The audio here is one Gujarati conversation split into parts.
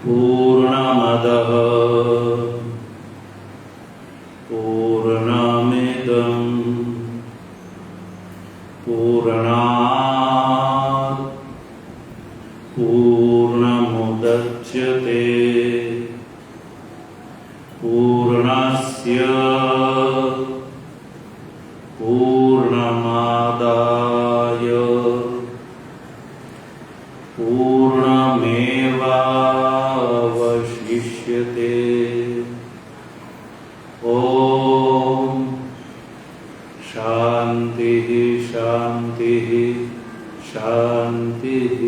पूर्णमदः पूर्णमिदं पूर्णात् पूर्णमुदच्यते पूर्णस्य पूर्णमादाय पूर्णमेवावशिष्यते। ॐ शान्तिः शान्तिः शान्तिः।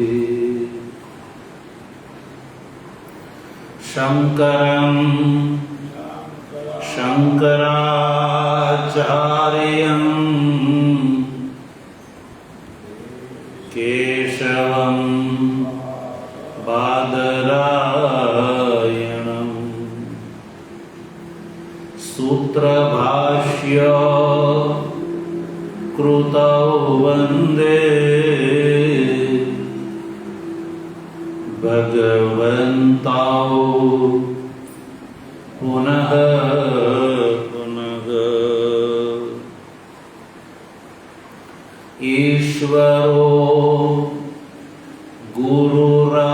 शङ्करं शङ्कराचार्यं केशवं बादरायणं सूत्रभाष्य कृतौ वन्दे भगवन्तौ पुनः पुनः। ईश्वरो गुरुरात्मेति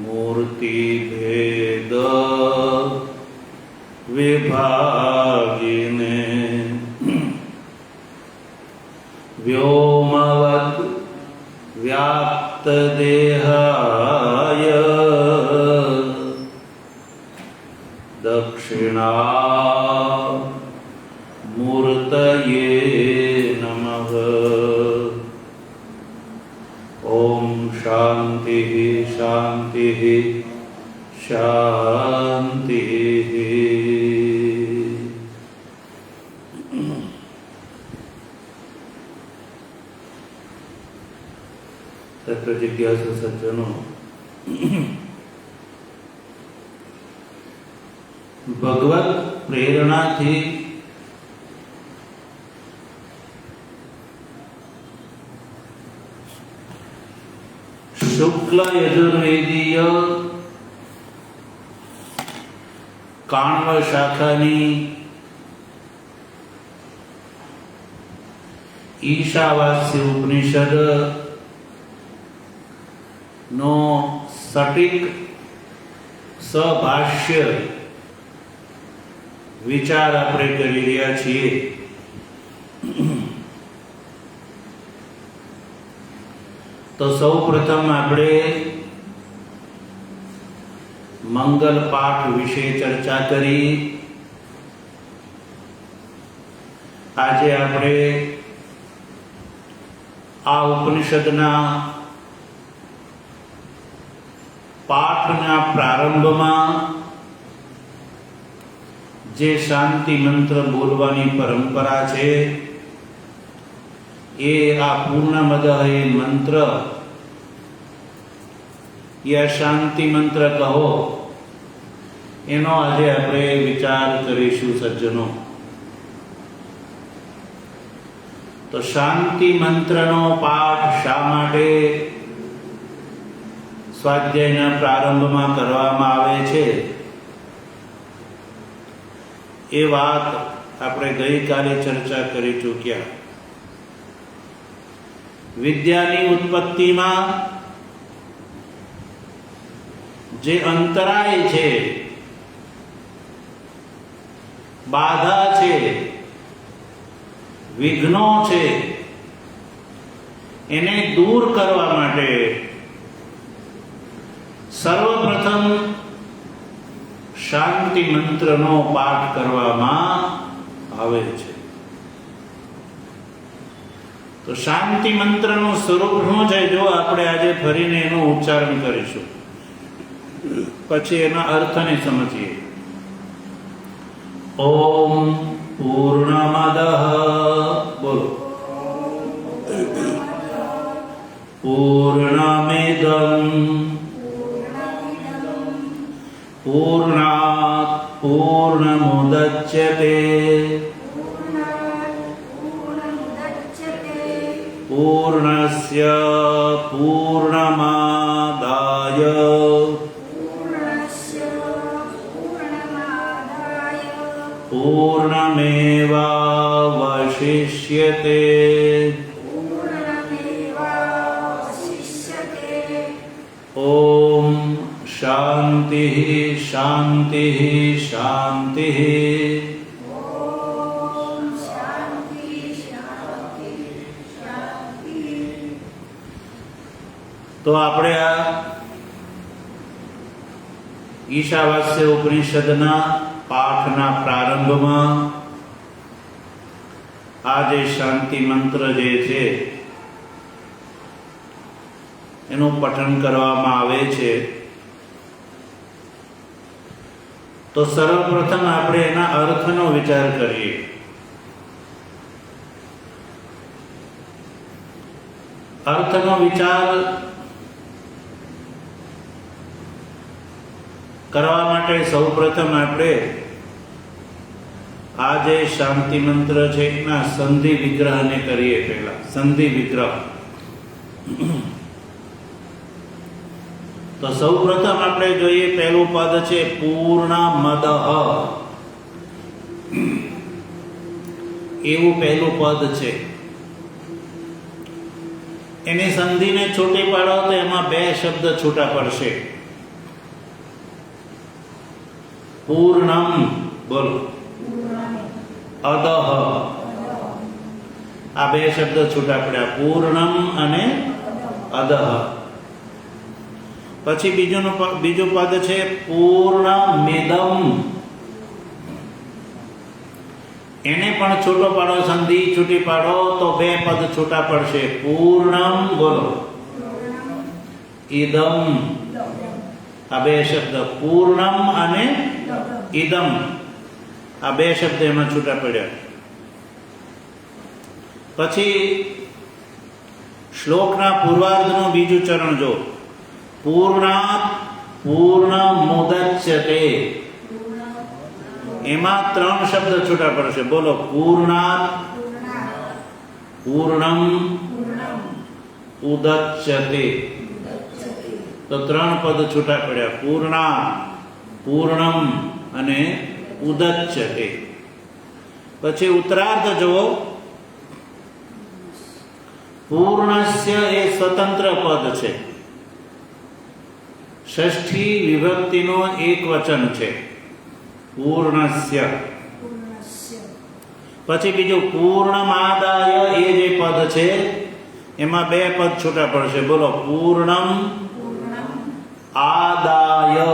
मूर्तिभेद विभागिने व्योमवद् व्याप्तदेहाय दक्षिणामूर्तये नमः। ॐ शान्तिः शान्तिः शान्तिः। तत्र जिज्ञासु सज्जनों, भगवत प्रेरणा थी शुक्ल यजुर्वेदीय काण्व शाखानी ईशावास्य उपनिषद नो सटीक सभाष्य विचार આપણે કરી રહ્યા છીએ। તો સૌ પ્રથમ આપણે મંગલ પાઠ વિશે ચર્ચા કરી। આજે આપણે આ ઉપનિષદના પાઠના પ્રારંભમાં જે શાંતિ મંત્ર બોલવાની પરંપરા છે એ આ પૂર્ણમદઃ એ મંત્ર યા શાંતિ મંત્ર કહો એનો આજે આપણે વિચાર કરીશું સજ્જનો। તો શાંતિ મંત્રનો પાઠ શા માટે સ્વાધ્યાયના પ્રારંભમાં કરવામાં આવે છે એ વાત આપણે ગઈકાલે ચર્ચા કરી ચૂક્યા। વિદ્યાની ઉત્પત્તિમાં જે અંતરાય છે, બાધા છે, વિઘ્નો છે, એને દૂર કરવા માટે સર્વપ્રથમ શાંતિ મંત્રનો પાઠ કરવામાં આવે છે। તો શાંતિ મંત્રનું સ્વરૂપ શું છે જો આપણે આજે ફરીને એનું ઉચ્ચારણ કરીશું, પછી એના અર્થને સમજીએ। ઓમ પૂર્ણમદઃ બોલો પૂર્ણમિદં પૂર્ણાत् પૂર્ણમુદચ્યતે પૂર્ણસ્ય પૂર્ણમાદાય પૂર્ણમેવાવશિષ્યતે ઓમ શાંતિ શાંતિ શાંતિ. તો આપણે આ ઈશાવાસ્ય ઉપનિષદના પાઠના પ્રારંભમાં આ જે શાંતિ મંત્ર જે છે એનું પઠન કરવામાં આવે છે. તો સર્વપ્રથમ આપણે એના અર્થનો વિચાર કરીએ. અર્થનો વિચાર કરવા માટે સૌપ્રથમ આપણે આ જે શાંતિ મંત્ર છે એના સંધિ વિગ્રહને કરીએ. પહેલા સંધિ વિગ્રહ. તો સૌપ્રથમ આપણે જોઈએ પહેલું પદ છે પૂર્ણમદઃ. એવું પહેલું પદ છે. એની સંધિને છૂટી પાડો તો એમાં બે શબ્દ છૂટા પડશે. પૂર્ણમ બોલો, અદહ. આ બે શબ્દ છૂટા પડ્યા, પૂર્ણમ અને અદહ. પછી બીજું પદ છે પૂર્ણમિદમ. એને પણ છૂટો પાડો, સંધિ છૂટી પાડો તો બે પદ છૂટા પડશે. પૂર્ણમ બોલો, ઇદમ. આ બે શબ્દ પૂર્ણમ અને ઇદમ, આ બે શબ્દ એમાં છૂટા પડ્યા. પછી શ્લોકના પૂર્વાર્ધનું બીજું ચરણ જો, પૂર્ણાત પૂર્ણમુદચ્યતે. એમાં ત્રણ શબ્દ છૂટા પડશે. બોલો, પૂર્ણાત પૂર્ણમ ઉદચ્યતે. તો ત્રણ પદ છૂટા પડ્યા, પૂર્ણાત પૂર્ણમ અને ઉદચ્યતે. પછી ઉત્તરાર્ધ જુઓ, પૂર્ણસ્ય એ સ્વતંત્ર પદ છે, ષષ્ઠી વિભક્તિનો એક વચન છે, પૂર્ણસ્ય. પછી બીજું પૂર્ણમાદાય એ જે પદ છે એમાં બે પદ છૂટા પડશે. બોલો, પૂર્ણમ આદાય.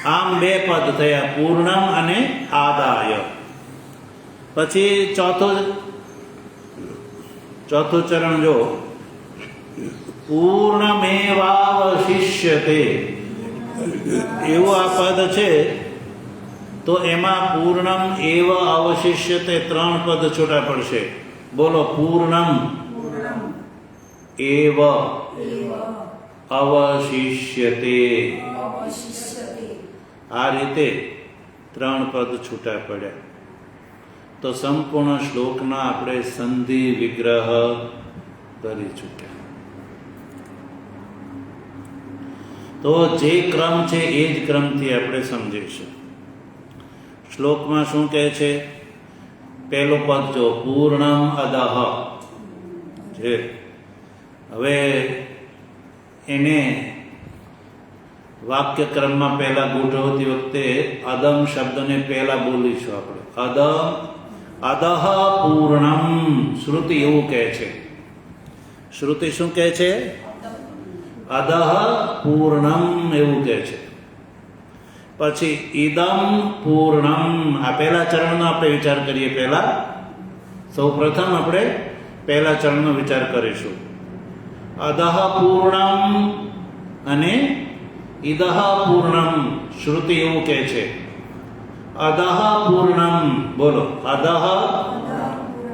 આમ બે પદ થયા, પૂર્ણમ અને આદાય. પછી ચોથું ચરણ જો, પૂર્ણમેવાવશિષ્યતે. એવું આ પદ છે તો એમાં પૂર્ણમ એવ અવશિષ્યતે ત્રણ પદ છૂટા પડશે. બોલો, પૂર્ણમ એવ અવશિષ્યતે. આ રીતે ત્રણ પદ છૂટા પડ્યા. તો સંપૂર્ણ શ્લોકના આપણે સંધિ વિગ્રહ કરી ચૂક્યા. તો જે ક્રમ છે એ જ ક્રમથી આપણે સમજીશું. શ્લોકમાં શું કહે છે? પહેલું પદ જો, પૂર્ણમ અદહ છે. હવે એને વાક્ય ક્રમમાં પહેલા ગોઠવતી વખતે અદમ શબ્દને પહેલા બોલીશું આપણે. અદહ પૂર્ણમ. શ્રુતિ એવું કહે છે. શ્રુતિ શું કહે છે? અદહ પૂર્ણમ એવું કહે છે. પછી ઇદમ પૂર્ણમ. આ પહેલા ચરણનો આપણે વિચાર કરીએ. પહેલા સૌ પ્રથમ આપણે પહેલા ચરણનો વિચાર કરીશું. અદહ પૂર્ણમ અને ઇદહ પૂર્ણમ. શ્રુતિ એવું કહે છે. અદહ પૂર્ણમ બોલો, અદહ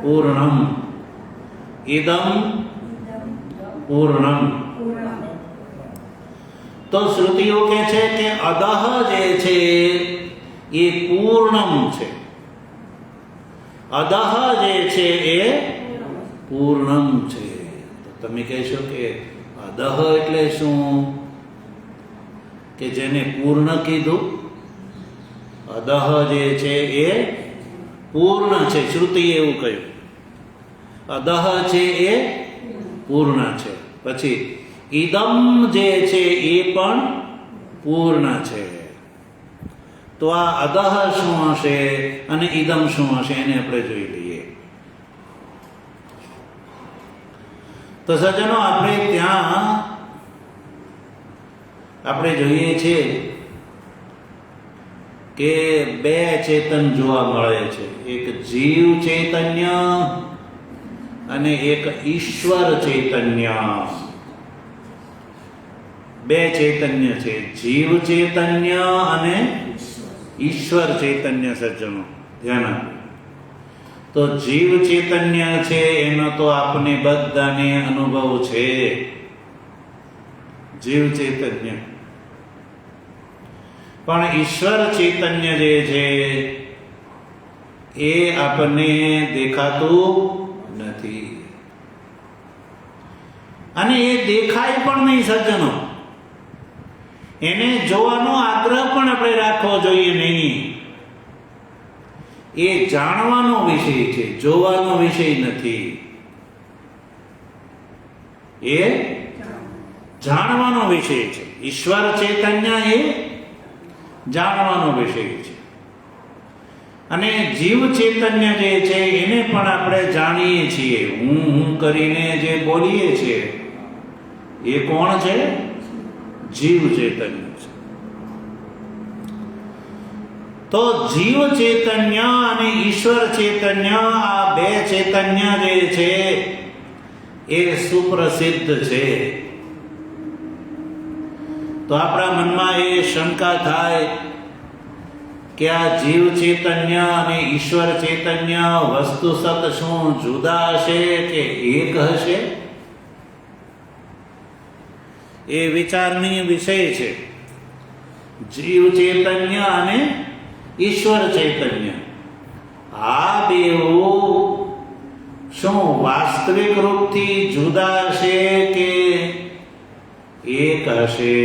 પૂર્ણમ, ઇદમ પૂર્ણમ. તો શ્રુતિઓ કહે છે કે અદહ જે છે એ પૂર્ણમ છે અદહ જે છે એ પૂર્ણમ છે. તો તમે કહેશો કે અદહ એટલે શું? કે જેને પૂર્ણ કીધું. અદહ જે છે એ પૂર્ણ છે. શ્રુતિએ એવું કહ્યું અદહ છે એ પૂર્ણ છે. પછી ઇદમ જે છે એ પણ પૂર્ણ છે. તો આ અદહ શું હશે અને ઇદમ શું હશે એને આપણે જોઈ લઈએ. તો સજ્જનો આપણે ત્યાં આપણે જોઈએ છીએ કે બે ચેતન જોવા મળે છે. એક જીવ ચૈતન્ય અને એક ઈશ્વર ચૈતન્ય. બે ચૈતન્ય છે, જીવ ચૈતન્ય અને ઈશ્વર ચૈતન્ય. સજ્જનો ધ્યાન આપો. તો જીવ ચૈતન્ય છે એનો તો આપને બધાને અનુભવ છે. જીવ ચૈતન્ય. પણ ઈશ્વર ચૈતન્ય જે છે એ આપણને દેખાતું નથી અને એ દેખાય પણ નહીં. સજ્જનો એને જોવાનો આગ્રહ પણ આપણે રાખવો જોઈએ નહીં. એ જાણવાનો વિષય છે, જોવાનો વિષય નથી. એ જાણવાનો વિષય છે. ઈશ્વર ચૈતન્ય એ જાણવાનો વિષય છે. અને જીવ ચૈતન્ય જે છે એને પણ આપણે જાણીએ છીએ. હું કરીને જે બોલીએ છીએ એ કોણ છે? જીવ ચૈતન્ય છે. તો જીવ ચૈતન્ય અને ઈશ્વર ચૈતન્ય આ બે ચૈતન્ય જે છે એ સુપ્રસિદ્ધ છે. તો આપણા મનમાં એ શંકા થાય કે આ જીવ ચૈતન્ય અને ઈશ્વર ચૈતન્ય વસ્તુ સત શું જુદા હશે કે એક હશે? એ વિચારનીય વિષય છે. જીવ ચૈતન્ય અને ઈશ્વર ચૈતન્ય આ બેઉ શું વાસ્તવિક રૂપથી જુદા હશે કે એક હશે?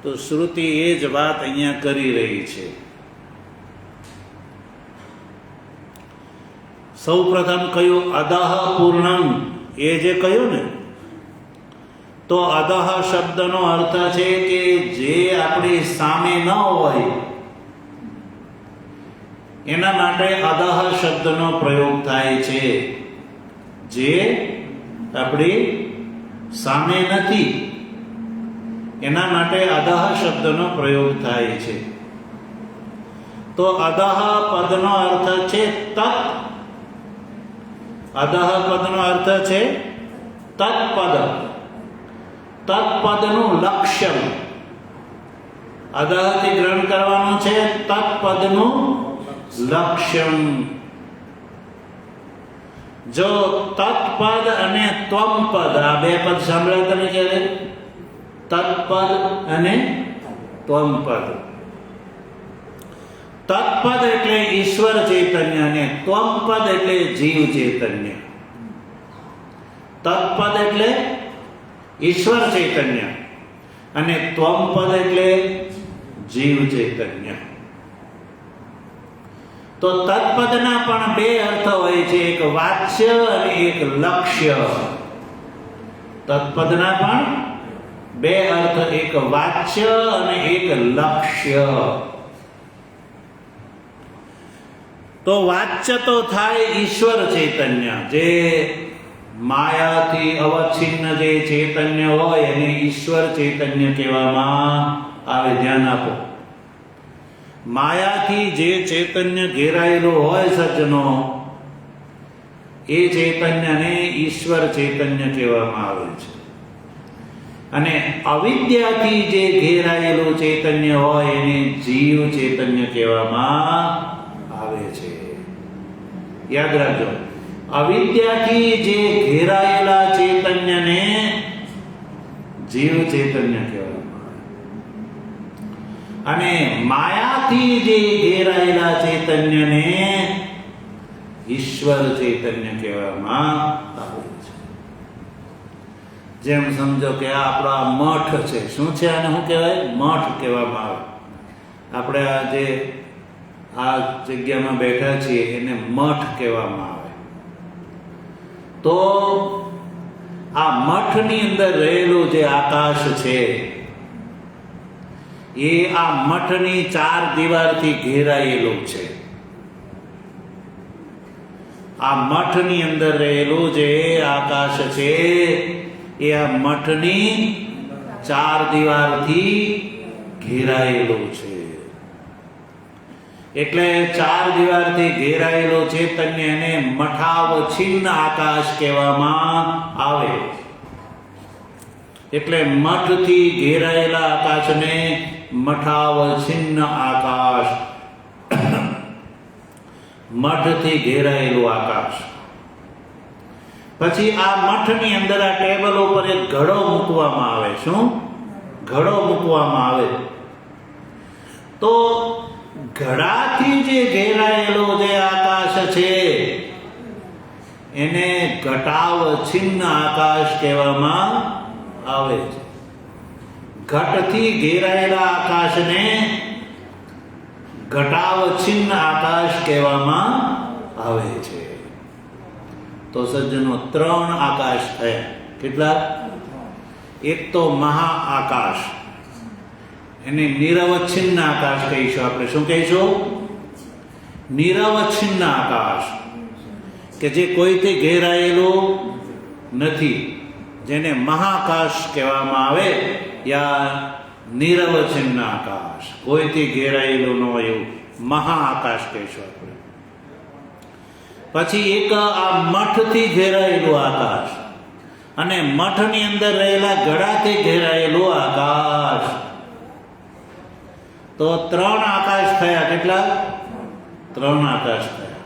તો શ્રુતિ એ જ વાત અહીંયા કરી રહી છે. સૌ પ્રથમ કહ્યું અદહ પૂર્ણમ. એ જે કહ્યું ને, તો અદહ શબ્દનો અર્થ છે કે જે આપણી સામે ન હોય એના માટે અદહ શબ્દનો પ્રયોગ થાય છે. જે આપણી સામે નથી એના માટે અદહ શબ્દનો પ્રયોગ થાય છે. તો અદહ પદનો અર્થ છે તત્. અદહ પદનો અર્થ છે તત્પદ. તત્પદનું લક્ષ્ય. અદહથી ગ્રહણ કરવાનું છે તત્પદનું લક્ષ્ય. જો તત્પદ અને ત્વમપદ આ બે પદ સાંભળ્યા તમે ક્યારે? તત્પદ અને ત્વમપદ. તત્પદ એટલે ઈશ્વર ચૈતન્ય અને ત્વમપદ એટલે જીવ ચૈતન્ય. તત્પદ એટલે ઈશ્વર ચૈતન્ય અને ત્વમપદ એટલે જીવ ચૈતન્ય. તો તત્પદના પણ બે અર્થ હોય છે, એક વાચ્ય અને એક લક્ષ્ય. તત્પદના પણ બે અર્થ, એક વાચ્ય અને એક લક્ષ્ય. તો વાચ્ય તો થાય ઈશ્વર ચૈતન્ય. જે માયાથી અવચ્છિન્ન જે ચૈતન્ય હોય એને ઈશ્વર ચૈતન્ય કહેવામાં આવે. ધ્યાન આપો. માયાથી જે ચૈતન્ય ઘેરાયેલું હોય સજ્જનો એ ચૈતન્યને ઈશ્વર ચૈતન્ય કહેવામાં આવે છે. અને અવિદ્યાથી જે ઘેરાયેલું ચૈતન્ય હોય એને જીવ ચૈતન્ય કહેવામાં આવે છે. યાદ રાખજો, અવિદ્યાથી જે ઘેરાયેલા ચૈતન્યને જીવ ચૈતન્ય કહેવામાં આવે. અને માયાથી જે ઘેરાયેલા ચૈતન્યને ઈશ્વર ચૈતન્ય કહેવામાં આવે છે. જેમ સમજો કે આ આપણા મઠ છે. શું છે આને? શું કહેવાય? મઠ કહેવામાં આવે. આપણે આ જે આ જગ્યામાં બેઠા છીએ એને મઠ કહેવામાં આવે. તો આ મઠની અંદર રહેલું જે આકાશ છે એ આ મઠની 4 દીવારથી ઘેરાયેલું છે. આ મઠની અંદર રહેલું જે આકાશ છે એ આ મઠની 4 દીવારથી ઘેરાયેલું છે. એટલે 4 દીવારથી ઘેરાયેલો ચૈતન્ય એને મઠાવછિન્ન આકાશ કહેવામાં આવે. એટલે મઠથી ઘેરાયેલા આકાશને મઠાવછિન્ન આકાશ, મઠથી ઘેરાયેલું આકાશ. પછી આ મઠની અંદર આ ટેબલ ઉપર એક ઘડો મૂકવામાં આવે. શું? ઘડો મૂકવામાં આવે. તો ઘડાથી જે ઘેરાયેલો જે આકાશ છે એને ઘટાવછિન્ન આકાશ કહેવામાં આવે છે. ઘટથી ઘેરાયેલા આકાશને ઘટાવછિન્ન આકાશ કહેવામાં આવે છે. તો સજ્જનો 3 આકાશ થયા. કેટલા? એક તો મહાઆકાશ, એને નિરવચ્છિન્ન આકાશ કહીશું આપણે. શું કહીશું? નિરવચ્છિન્ન આકાશ, કે જે કોઈથી ઘેરાયેલું નથી, જેને મહાકાશ કહેવામાં આવે, યા નિરવચ્છિન્ન આકાશ, કોઈથી ઘેરાયેલું ન હોય એવું મહાઆકાશ કહીશું આપણે. પછી એક આ મઠથી ઘેરાયેલું આકાશ અને મઠની અંદર રહેલા ઘડાથી ઘેરાયેલું આકાશ. તો 3 આકાશ થયા. કેટલા? 3 આકાશ થયા.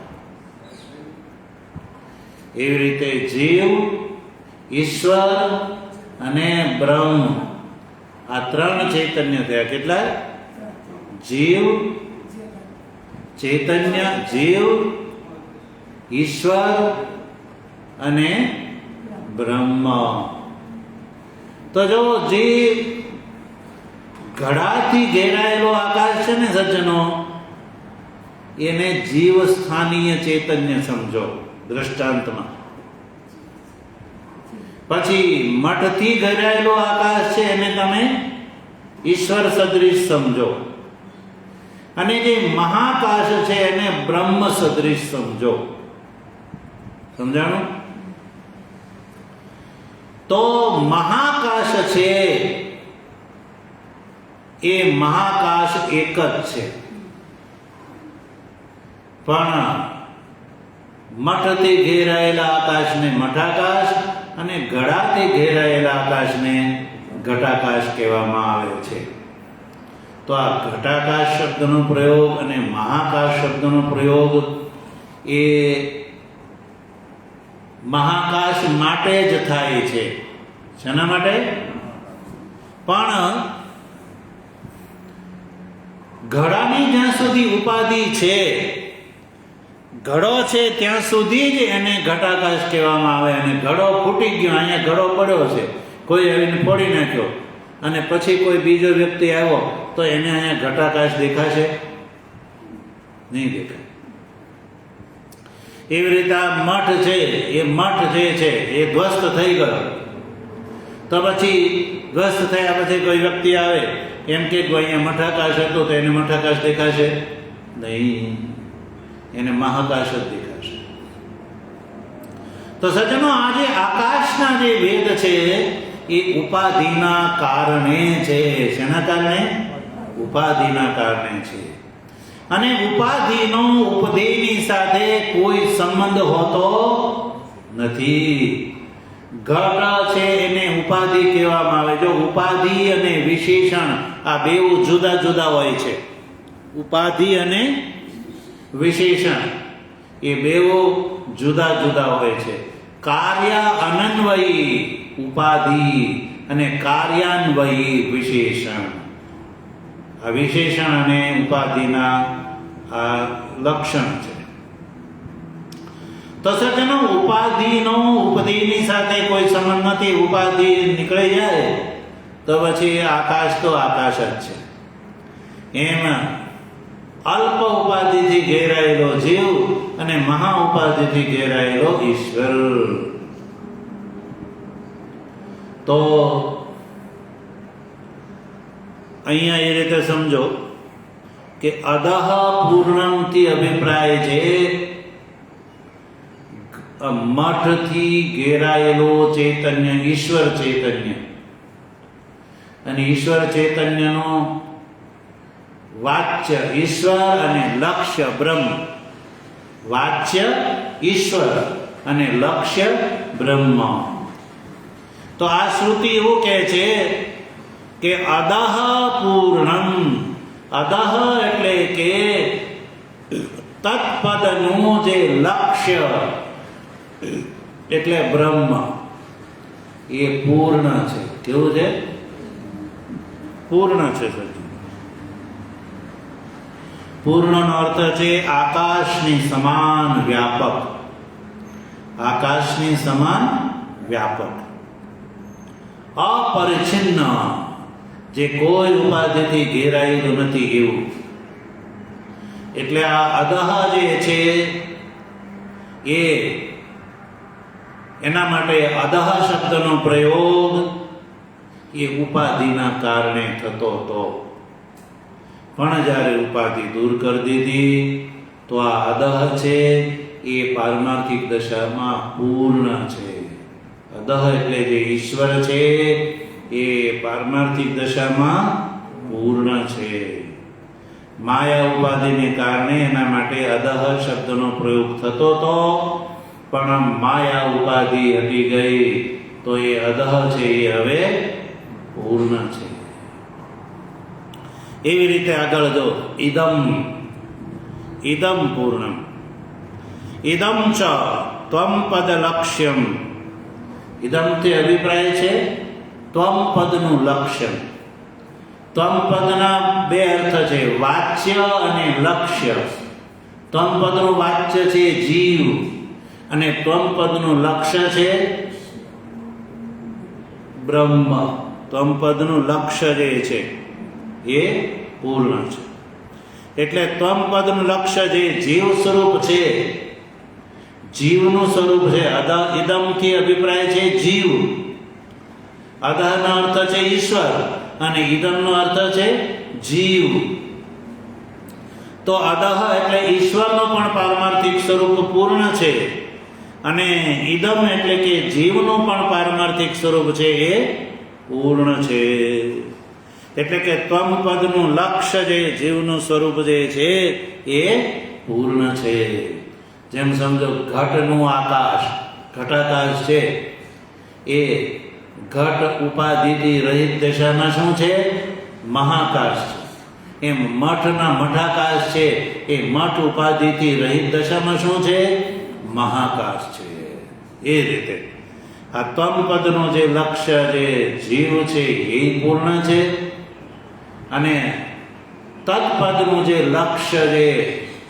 એવી રીતે જીવ, ઈશ્વર અને બ્રહ્મ, આ 3 ચૈતન્ય થયા. કેટલા? જીવ, ચૈતન્ય, જીવ, ઈશ્વર અને બ્રહ્મ. તો જો જે ઘડાથી ઘેરાયેલો આકાશ છે ને સજ્જનો, એને જીવ સ્થાનીય ચૈતન્ય સમજો દ્રષ્ટાંતમાં. પછી મઠથી ઘેરાયેલો આકાશ છે એને તમે ઈશ્વર સદૃશ સમજો, અને જે મહાકાશ છે એને બ્રહ્મ સદૃશ સમજો. સમજાણું? તો મહાકાશ છે એ મહાકાશ એક જ છે, પણ મઠથી ઘેરાયેલા આકાશને મઠાકાશ અને ઘડાથી ઘેરાયેલા આકાશને ઘટાકાશ કહેવામાં આવે છે. તો આ ઘટાકાશ શબ્દનો પ્રયોગ અને મહાકાશ શબ્દનો પ્રયોગ એ મહાકાશ માટે જ થાય છે. શેના માટે? પણ ઘડાની જ્યાં સુધી ઉપાધિ છે, ઘડો છે ત્યાં સુધી જ એને ઘટાકાશ કહેવામાં આવે. અને ઘડો ફૂટી ગયો, અહીંયા ઘડો પડ્યો છે, કોઈ આવીને ફોડી નાખ્યો અને પછી કોઈ બીજો વ્યક્તિ આવ્યો તો એને અહીંયા ઘટાકાશ દેખાશે? નહીં દેખાય. એવી રીતે આ મઠ છે, એ મઠ જે છે એ ધ્વસ્ત થઈ ગયો, તો પછી ધ્વસ્ત થયા પછી કોઈ વ્યક્તિ આવે એમ કે અહીંયા મઠાકાશ હતો તો એને મઠાકાશ દેખાશે? નહીં, એને મહાકાશ જ દેખાશે. તો સજ્જનો, આ જે આકાશના જે ભેદ છે એ ઉપાધિના કારણે છે. શેના કારણે? ઉપાધિના કારણે છે. અને ઉપાધિનો ઉપદેયની સાથે કોઈ સંબંધ હોતો નથી. ઘટ છે એને ઉપાધિ કહેવામાં આવે. જો ઉપાધિ અને વિશેષણ આ બેઉ જુદા જુદા હોય છે. ઉપાધિ અને વિશેષણ એ બેઉ જુદા જુદા હોય છે. કાર્ય અનન્વયી ઉપાધિ અને કાર્યાન્વયી વિશેષણ, આ વિશેષણ અને ઉપાધિના આ લક્ષણ છે. તો સજ્જનો, ઉપાધિનો ઉપધિની સાથે કોઈ સંબંધ નથી. ઉપાધિ નીકળી જાય તો પછી આકાશ તો આકાશ જ છે. એમ અલ્પ ઉપાધિથી ઘેરાયેલો જીવ અને મહા ઉપાધિથી ઘેરાયેલો ઈશ્વર. તો અહીંયા એ રીતે સમજો કે અદહ પૂર્ણમથી અભિપ્રાય છે મઠથી ઘેરાયેલો ચૈતન્ય, ઈશ્વર ચૈતન્ય. અને ઈશ્વર ચૈતન્યનો વાચ્ય ઈશ્વર અને લક્ષ્ય બ્રહ્મ. વાચ્ય ઈશ્વર અને લક્ષ્ય બ્રહ્મ. તો આ શ્રુતિ એવું કહે છે કે અદહ પૂર્ણમ. અદહ એટલે કે તત્પદનું જે લક્ષ્ય એટલે બ્રહ્મ એ પૂર્ણ છે. કેવું છે? પૂર્ણ છે. પૂર્ણનો અર્થ છે આકાશની સમાન વ્યાપક. આકાશની સમાન વ્યાપક, અપરિચ્છિન્ન, જે કોઈ ઉપાધિથી ઘેરાયેલું નથી એવું. એટલે આ અદહ જે છે એ એના માટે અદહ શબ્દનો પ્રયોગ એ ઉપાધિના કારણે થતો હતો. પણ જ્યારે ઉપાધિ દૂર કરી દીધી તો આ અદહ છે એ પારમાર્થિક દશામાં પૂર્ણ છે. અદહ એટલે જે ઈશ્વર છે એ પારમાર્થિક દશામાં પૂર્ણ છે. માયા ઉપાધિને કારણે એના માટે અદહ શબ્દનો પ્રયોગ થતો હતો, પણ માયા ઉપાધિ હટી ગઈ તો એ અદહ છે એ હવે પૂર્ણ છે. એવી રીતે આગળ જો ઇદમ. ઇદમ પૂર્ણમ. ઇદમ ચ ત્વમ પદ લક્ષ્યમ. ઇદમથી અભિપ્રાય છે ત્વમ પદનું લક્ષ્ય. ત્વમ પદના બે અર્થ છે, વાચ્ય અને લક્ષ્ય. ત્વમ પદનું વાચ્ય છે જીવ અને ત્વમ પદનું લક્ષ્ય છે બ્રહ્મ. ત્વમ પદનું લક્ષ્ય જે છે એ પૂર્ણ છે. એટલે ત્વમ પદનું લક્ષ્ય જે જીવ સ્વરૂપ છે, જીવનું સ્વરૂપ છે. ઇદમથી અભિપ્રાય છે જીવ. અદહનો અર્થ છે ઈશ્વર અને ઇદમનો અર્થ છે જીવ. તો અદહ એટલે ઈશ્વરનું પણ પારમાર્થિક સ્વરૂપ પૂર્ણ છે અને ઇદમ એટલે કે જીવનું પણ પારમાર્થિક સ્વરૂપ છે એ પૂર્ણ છે. એટલે કે ત્વમ પદનું લક્ષ્ય જે જીવનું સ્વરૂપ જે છે એ પૂર્ણ છે. જેમ સમજો ઘટનું આકાશ, ઘટાકાશ છે એ ઘટ ઉપાધિથી રહિત દશામાં શું છે? મહાકાશ છે. એમ મઠના મઠાકાશ છે એ મઠ ઉપાધિથી રહિત દશામાં શું છે? મહાકાશ છે. એ રીતે આ ત્વમ પદનું જે લક્ષ્ય જે જીવ છે એ પૂર્ણ છે અને તત્પદનું જે લક્ષ્ય જે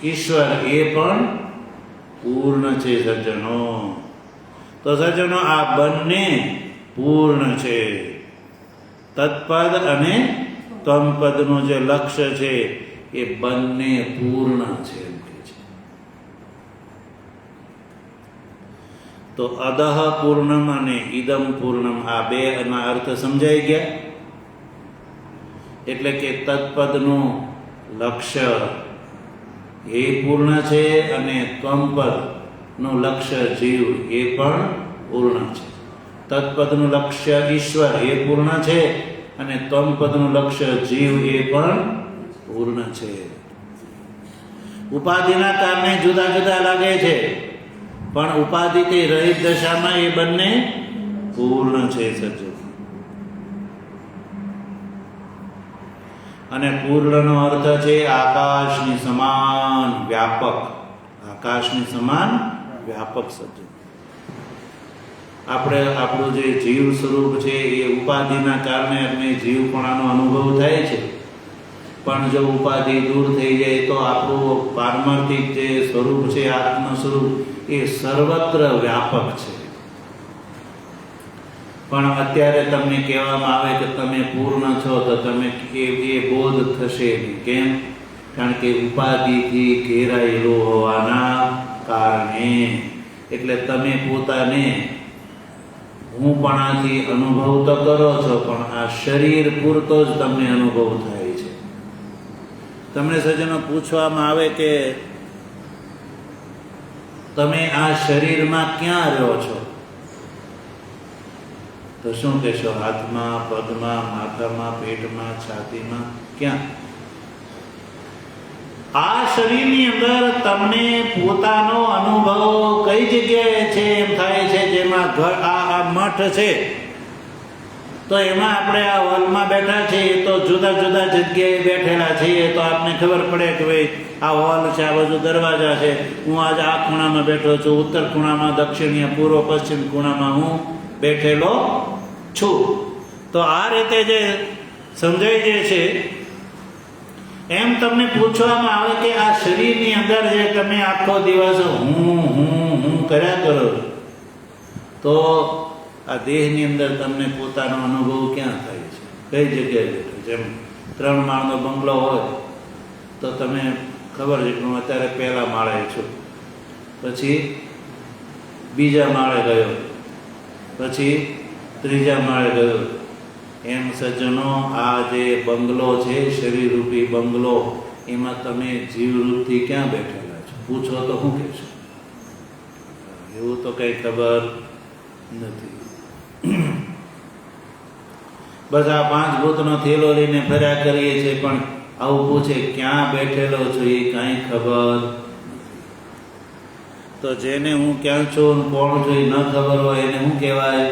ઈશ્વર એ પણ પૂર્ણ છે. સજ્જનો, તો સજ્જનો આ બંને પૂર્ણ છે. તત્પદ અને ત્વમપદનું જે લક્ષ્ય છે એ બંને પૂર્ણ છે. તો અદહ પૂર્ણમ અને ઇદમ પૂર્ણમ આ બે ના અર્થ સમજાઈ ગયા. એટલે કે તત્પદનું લક્ષ્ય એ પૂર્ણ છે અને ત્વમપદનું લક્ષ્ય જીવ એ પણ પૂર્ણ છે. તત્પદનું લક્ષ્ય ઈશ્વર એ પૂર્ણ છે અને ત્વમપદનું લક્ષ્ય જીવ એ પણ પૂર્ણ છે. ઉપાધિના કારણે જુદા જુદા લાગે છે, પણ ઉપાધિથી રહિત દશામાં એ બંને પૂર્ણ છે. સજ્જન, અને પૂર્ણનો અર્થ છે આકાશની સમાન વ્યાપક. આકાશની સમાન વ્યાપક. સજ્જન, આપણે આપણું જે જીવ સ્વરૂપ છે એ ઉપાધિના કારણે આપણે જીવપણાનો અનુભવ થાય છે, પણ જો ઉપાધિ દૂર થઈ જાય તો આપણું પારમાર્થિક જે સ્વરૂપ છે, આત્મ સ્વરૂપ, એ સર્વત્ર વ્યાપક છે. પણ અત્યારે તમને કહેવામાં આવે કે તમે પૂર્ણ છો, તો તમે એ બોધ થશે નહીં. કેમ? કારણ કે ઉપાધિથી ઘેરાયેલો હોવાના કારણે. એટલે તમે પોતાને હુંપણાથી અનુભવ તો કરો છો, પણ આ શરીર પૂરતો જ તમને અનુભવ થાય છે. તમને સજ્જનો પૂછવામાં આવે કે તમે આ શરીરમાં ક્યાં રહો છો, તો શું કહેશો? હાથમાં, પગમાં, માથામાં, પેટમાં, છાતીમાં, ક્યાં? આ શરીરની અંદર તમને પોતાનો અનુભવ કઈ જગ્યાએ છે એમ થાય છે? જેમાં આ મઠ છે, તો એમાં આપણે આ હોલમાં બેઠા છીએ, તો જુદા જુદા જગ્યાએ બેઠેલા છીએ, તો આપને ખબર પડે કે ભાઈ આ હોલ છે, આ બાજુ દરવાજા છે, હું આજે આ ખૂણામાં બેઠો છું, ઉત્તર ખૂણામાં, દક્ષિણીય, પૂર્વ, પશ્ચિમ ખૂણામાં હું બેઠેલો છું. તો આ રીતે જે સમજાઈ જાય છે, એમ તમને પૂછવામાં આવે કે આ શરીરની અંદર જે તમે આખો દિવસ હું કર્યા કરો, તો આ દેહની અંદર તમને પોતાનો અનુભવ ક્યાં થાય છે? કઈ જગ્યાએ બેઠો? જેમ 3 માળનો બંગલો હોય તો તમે ખબર છે કે હું અત્યારે પહેલા માળે છું, પછી બીજા માળે ગયો, પછી ત્રીજા માળે ગયો. એમ સજ્જનો, આ જે બંગલો છે, શરીરરૂપી બંગલો, એમાં તમે જીવરૂપથી ક્યાં બેઠેલા છો? પૂછો તો શું કહેશો? એવું તો કઈ ખબર નથી. બસ આ 5 ભૂતનો થેલો લઈને ફર્યા કરીએ છીએ, પણ આવું પૂછે ક્યાં બેઠેલો છો એ કાંઈ ખબર નથી. તો જેને હું ક્યાં છું, કોણ છું એ ન ખબર હોય, એને શું કહેવાય?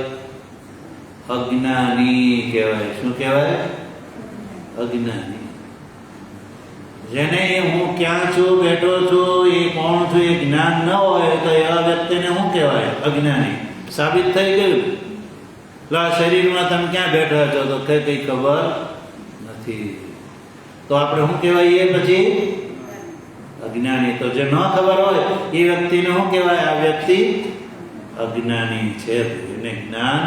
અજ્ઞાની કહેવાય. શું કહેવાય? અજ્ઞાની. જેને હું ક્યાં છું, બેઠો છું, એ કોણ છું એ જ્ઞાન ન હોય, તો એવા વ્યક્તિને શું કહેવાય? અજ્ઞાની. સાબિત થઈ ગયું. તો આ શરીરમાં તમે ક્યાં બેઠા છો, તો કઈ ખબર નથી, તો આપણે શું કહેવાય? એ પછી અજ્ઞાની. તો જે ન ખબર હોય એ વ્યક્તિને શું કહેવાય? આ વ્યક્તિ અજ્ઞાની છે, એને જ્ઞાન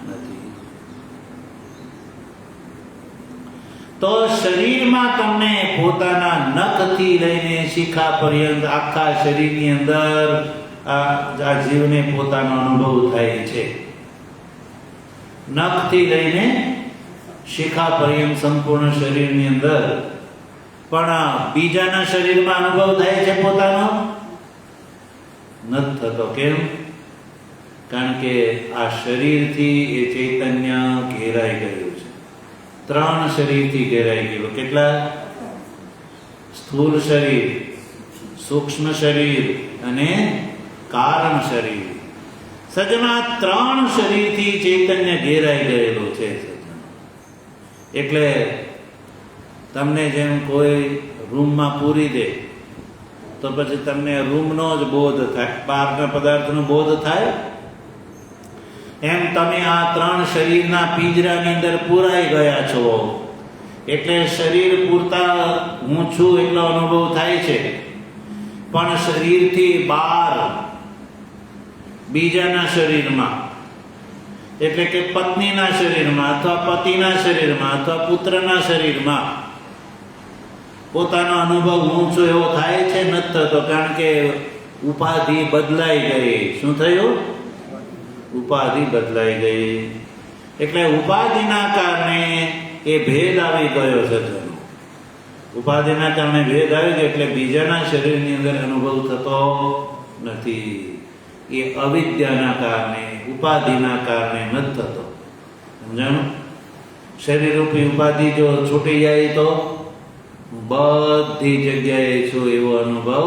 નથી. તો શરીરમાં તમને પોતાના નખથી લઈને શિખા પર્યંત આખા શરીરની અંદર આ જીવને પોતાનો અનુભવ થાય છે. નખથી લઈને શિખા પર્યંત સંપૂર્ણ શરીરની અંદર. પણ બીજાના શરીરમાં અનુભવ થાય છે પોતાનો? નથી થતો. કેમ? કારણ કે આ શરીરથી એ ચૈતન્ય ઘેરાઈ ગયું છે. 3 શરીરથી ઘેરાઈ ગયેલું. કેટલા? સ્થૂળ શરીર, સૂક્ષ્મ શરીર અને કારણ શરીર. સજ્જના 3 શરીરથી ચૈતન્ય ઘેરાઈ ગયેલું છે. એટલે તમને જેમ કોઈ રૂમમાં પૂરી દે તો પછી તમને રૂમનો જ બોધ થાય, બહારના પદાર્થનો બોધ થાય. એમ તમે આ 3 શરીરના પિંજરાની અંદર પૂરાઈ ગયા છો, એટલે શરીર પૂરતા હું છું એટલો અનુભવ થાય છે. પણ શરીરથી બહાર બીજાના શરીરમાં, એટલે કે પત્નીના શરીરમાં અથવા પતિના શરીરમાં અથવા પુત્રના શરીરમાં પોતાનો અનુભવ હું છું એવો થાય છે? નથી થતો. કારણ કે ઉપાધિ બદલાઈ ગઈ. શું થયું? ઉપાધિ બદલાઈ ગઈ. એટલે ઉપાધિના કારણે એ ભેદ આવી ગયો છે. ઉપાધિના કારણે ભેદ આવી ગયો, એટલે બીજાના શરીરની અંદર અનુભવ થતો નથી. એ અવિદ્યાના કારણે, ઉપાધિના કારણે નથી થતો. સમજાણું? શરીરરૂપી ઉપાધિ જો છૂટી જાય તો બધી જગ્યાએ છું એવો અનુભવ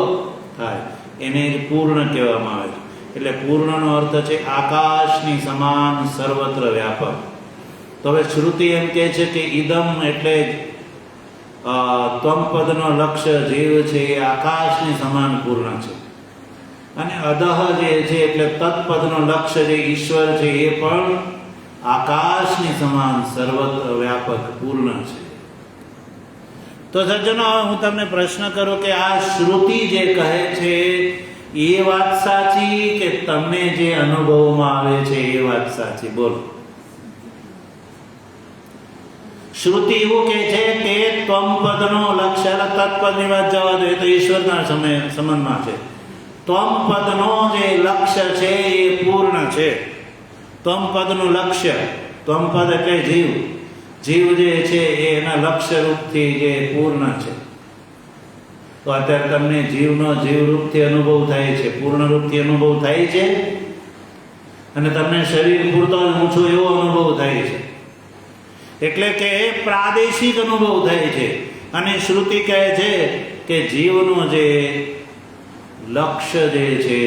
થાય. એને પૂર્ણ કહેવામાં આવે છે. એટલે પૂર્ણનો અર્થ છે આકાશની સમાન સર્વત્ર વ્યાપક. તો હવે શ્રુતિ એમ કહે છે કે ઇદમ એટલે ત્વમ પદનો લક્ષ્ય જીવ છે એ આકાશની સમાન પૂર્ણ છે. અને અદહ જે છે એટલે તત્પદનો લક્ષ્ય જે ઈશ્વર છે એ પણ આકાશની સમાન સર્વત્ર વ્યાપક પૂર્ણ છે. તો સજ્જનો, હું તમને પ્રશ્ન કરું કે આ શ્રુતિ જે કહે છે એ વાત સાચી કે તમને જે અનુભવમાં આવે છે એ વાત સાચી? બોલો. શ્રુતિ એવું કહે છે કે ત્વમ પદનો લક્ષ્ય, તત્પદની વાત જવા દે તો ઈશ્વરના સંબંધમાં છે. ત્વમ પદનો જે લક્ષ્ય છે એ પૂર્ણ છે. ત્વમ પદનું લક્ષ્ય, ત્વમ પદ એટલે જીવ, જીવ જે છે એના લક્ષ્ય રૂપથી જે પૂર્ણ છે. તો અત્યારે તમને જીવનો જીવ રૂપથી અનુભવ થાય છે, પૂર્ણ રૂપથી અનુભવ થાય છે, અને તમને શરીર પૂરતો ઊંચો એવો અનુભવ થાય છે. એટલે કે પ્રાદેશિક અનુભવ થાય છે. અને શ્રુતિ કહે છે કે જીવનું જે લક્ષ્ય જે છે,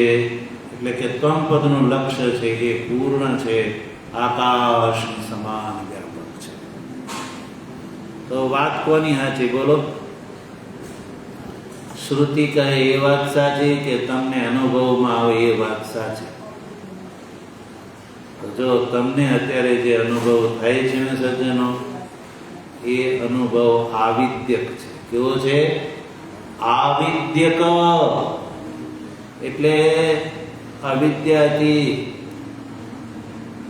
એટલે કે ત્વમ પદનું લક્ષ્ય છે એ પૂર્ણ છે, આકાશની સમાન વ્યાપક છે. તો વાત કોની સાચી? બોલો. શ્રુતિ કહે એ વાત સાચી કે તમને અનુભવમાં આવે એ વાત સાચી? તો જો તમને અત્યારે જે અનુભવ થાય છે ને સજ્જનો, એ અનુભવ આવિદ્યક છે. કેવો છે? આવિદ્યક. એટલે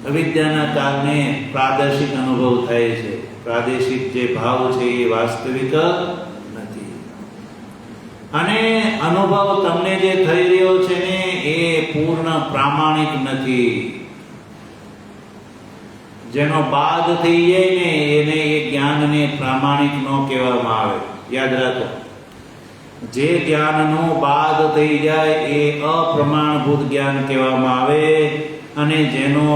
અવિદ્યાના કારણે પ્રાદેશિક અનુભવ થાય છે. પ્રાદેશિક જે ભાવ છે એ વાસ્તવિક નથી. અને અનુભવ તમને જે થઈ રહ્યો છે ને એ પૂર્ણ પ્રામાણિક નથી. જેનો બાદ થઈ જાય ને એને એ જ્ઞાનને પ્રામાણિક ન કહેવામાં આવે. યાદ રાખો, જે જ્ઞાનનો બાદ થઈ જાય એ અપ્રમાણભૂત જ્ઞાન કહેવામાં આવે. અને જેનો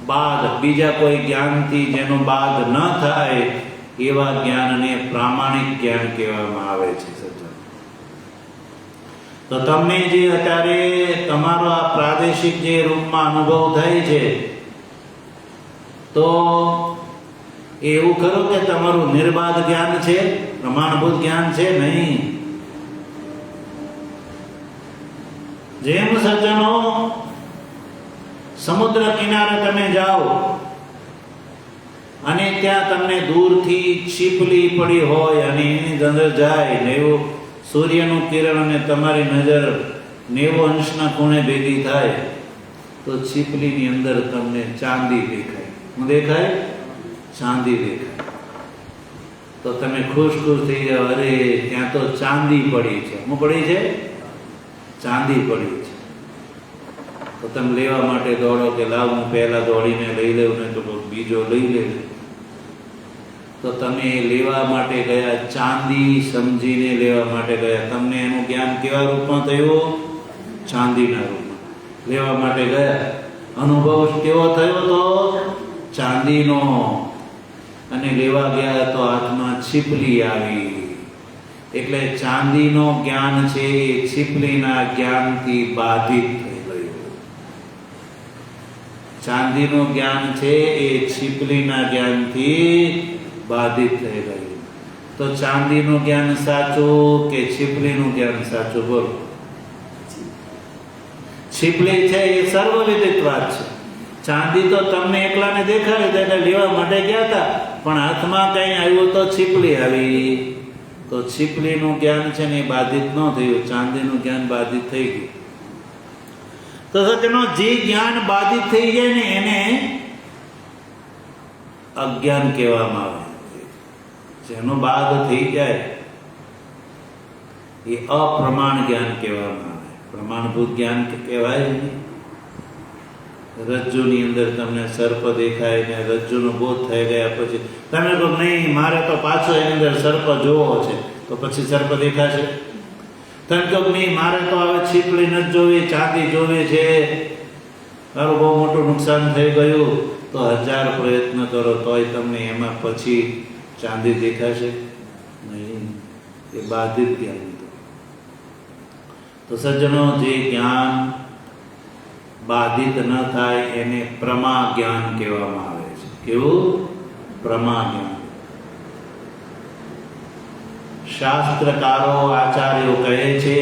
બાદ બીજા કોઈ જ્ઞાનથી જેનો બાદ ન થાય એવા જ્ઞાનને પ્રામાણિક જ્ઞાન કહેવામાં આવે છે. તો તમને જે અત્યારે તમારો આ પ્રાદેશિક જે રૂપમાં અનુભવ થાય છે, તો એવું ખરું કે તમારું નિર્બાધ જ્ઞાન છે, પ્રમાણભૂત જ્ઞાન છે? નહીં. જેમ સજ્જનો સમુદ્ર કિનારે તમે જાઓ અને ત્યાં તમને દૂરથી છીપલી પડી હોય અને એની અંદર જાય ને એવું સૂર્યનું કિરણ અને તમારી નજર 90 અંશના ખૂણે ભેગી થાય, તો છીપલીની અંદર તમને ચાંદી દેખાય. શું દેખાય? ચાંદી દેખાય. તો તમે ખુશ થઈ જાઓ, અરે ત્યાં તો ચાંદી પડી છે. શું પડી છે? ચાંદી પડી છે. તો તમે લેવા માટે દોડો કે લાવ હું પહેલા દોડીને લઈ લઉં ને તો બીજો લઈ લે. તો તમે લેવા માટે ગયા, ચાંદી સમજીને લેવા માટે ગયા. તમને એનું જ્ઞાન કેવા રૂપમાં થયું? ચાંદીના રૂપમાં. લેવા માટે ગયા, અનુભવ કેવો થયો? તો ચાંદીનો. અને લેવા ગયા તો હાથમાં છીપલી આવી. એટલે ચાંદીનો જ્ઞાન છે એ છીપલીના જ્ઞાનથી બાધિત થઈ ગયું. ચાંદીનું જ્ઞાન છે એ છીપલીના જ્ઞાનથી બાધિત થઈ ગયું. તો ચાંદીનું જ્ઞાન સાચું કે છીપલીનું જ્ઞાન સાચું? બોલો. છીપલી છે એ સર્વવિદિત વાત છે. ચાંદી તો તમને એકલાને દેખાડી એટલે લેવા માટે ગયા હતા, પણ હાથમાં કઈ આવ્યું તો છીપલી આવી. તો છીપલીનું જ્ઞાન છે ને એ બાધિત ન થયું, ચાંદીનું જ્ઞાન બાધિત થઈ ગયું. તો સજ્જનો, જે જ્ઞાન બાધિત થઈ જાય ને એને અજ્ઞાન કહેવામાં આવે. જેનો બાદ થઈ જાય એ અપ્રમાણ જ્ઞાન કહેવામાં આવે. પ્રમાણભૂત જ્ઞાન કહેવાય નહીં. રજ્જુની અંદર તમને સર્પ દેખાય ને રજ્જુનો બોધ થઈ ગયા પછી તમે કહો નહીં મારે તો પાછો એની અંદર સર્પ જોવો છે, તો પછી સર્પ દેખાશે? તમે કહો નહીં મારે તો હવે છીપલી નથી જોવી, ચાંદી જોવી છે, મારું બહુ મોટું નુકસાન થઈ ગયું, તો 1000 પ્રયત્ન કરો તોય તમને એમાં પછી ચાંદી દેખાશે નહીં. એ બાધિત જ્ઞાન. તો સજ્જનો, જે જ્ઞાન બાધિત ન થાય એને પ્રમા જ્ઞાન કહેવામાં આવે છે. કેવું? પ્રમા જ્ઞાન. શાસ્ત્રકારો, આચાર્યો કહે છે